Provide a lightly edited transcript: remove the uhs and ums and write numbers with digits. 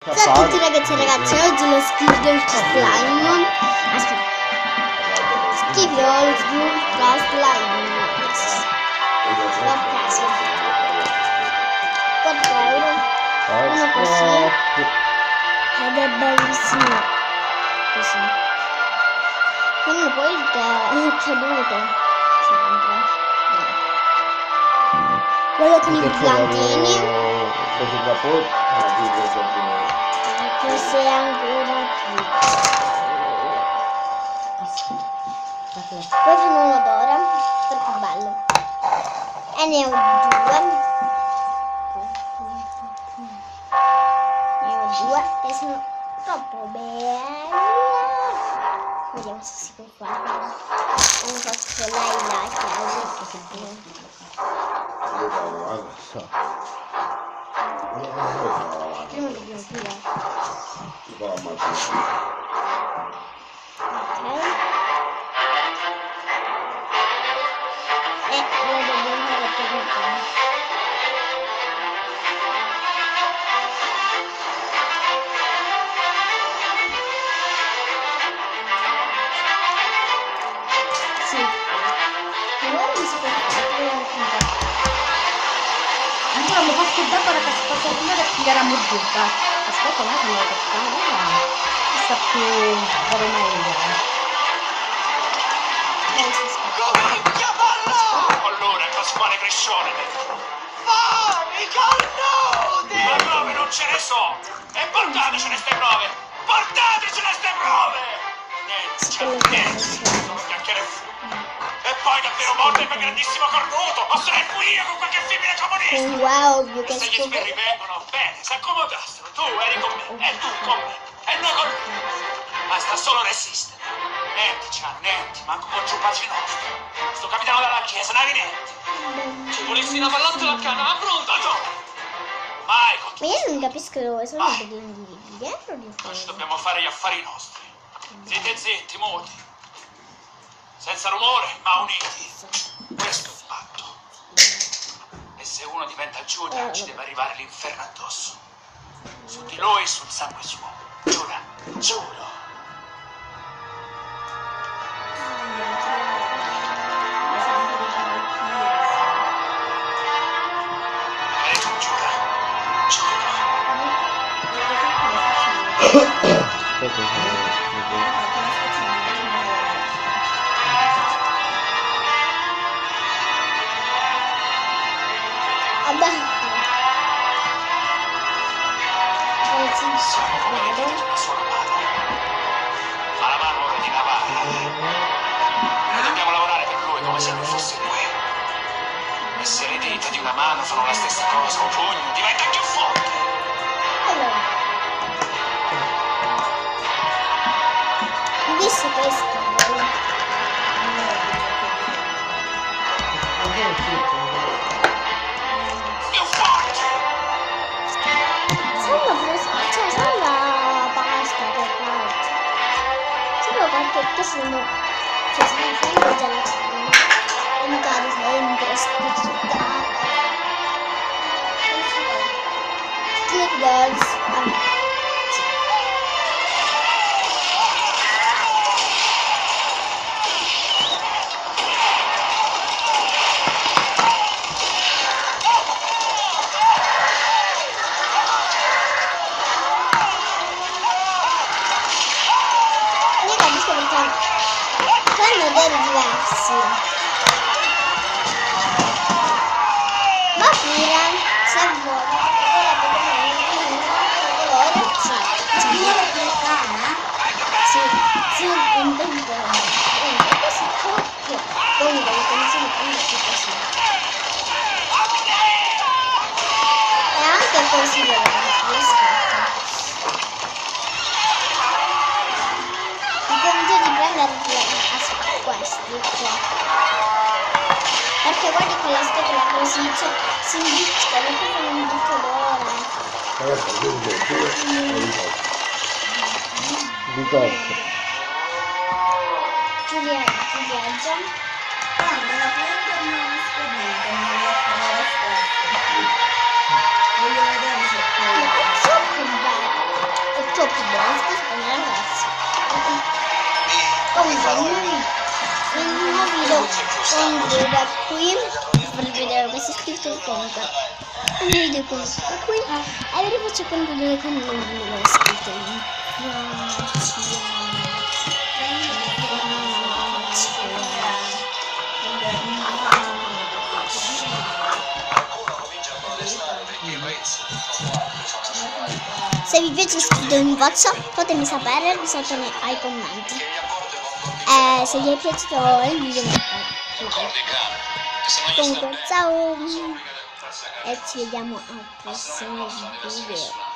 Ciao a tutti ragazzi e ragazzi, oggi lo Skilled Slime. Aspetta. Skilled Slime. L'ho preso. 4 euro. Uno così. Ed è bellissimo. Così. Quindi poi il caduto. Sempre. Quello con i brillantini. Questo è ancora più. Poi fanno un odore, troppo bello. E ne ho due che sono troppo belli. Vediamo se si può fare. Hanno fatto lei la chiave che si può. Prima dobbiamo tirare. Ok. E lo dobbiamo fare per sì. Ora mi si può fare. Ancora mi fa scordare la cascata prima da pigliare a morduta. Aspetta un attimo per fare. Questa più meglio. Allora, Pasquale Crescione. Ma prove non ce ne so! E portatecene ste prove! Portatecene ste prove! Niente, sono chiacchiere fu. E poi davvero morte per grandissimo cornuto! O sarei qui io con qualche femmina comunista! Wow, you Se gli sbirri vengono, bene, si accomodassero. Tu eri con me, e tu con me, e noi con lui. Basta solo resistere. Niente, Ciano, niente, manco con giù Padre nostro. Sto capitano della chiesa, non hai niente. Ci volessi una pallottola a canna, ma pronto, no! Mai con ma io non capisco dove sono i brillantini di dietro o di Ci fuori. dobbiamo fare gli affari nostri. Zitti, zitti, muti. Senza rumore, ma uniti. Questo è un patto. E se uno diventa Giuda, ci deve arrivare l'inferno addosso. Su di lui e sul sangue suo. Giura, giuro. E tu giura, giuro. Vabbè. Vado. Sono padre. Ha la mano di Navarra. E dobbiamo lavorare per lui come se lui fosse qui. E se le dita di una mano fanno la stessa cosa, un pugno diventa più forte. Allora. Visto che è schifo. Più forte! Sembra cioè sembra pasta che parte. Sembra qualche che sono. Cioè sono sempre gelatine. E magari sempre spiccicata. Stick Girls. Sì. Io capisco perché fanno odori diversi. Ma pure, se vuoi, colore, sì, un tempo così, comunque le canzoni così. E anche così lo scatto. Mi consiglio di prendere questi qua. Perché guardi con la scatola così, cioè, si imbiccano e poi fanno un brutto odore. Giulia già. Quando la prendo non mi spiegate, non mi lascio la stessa. Voglio vedere se poi. So che bello. Troppo buono, scusate ragazzi. Comunque nel nuovo video concludo da qui per vedere questo scritto comunque un video qui e vi faccio concludere con un video scritto se vi piace iscrivetevi in faccia, fatemi sapere sotto ai commenti. Se vi è piaciuto il video comunque ciao e ci vediamo al prossimo video.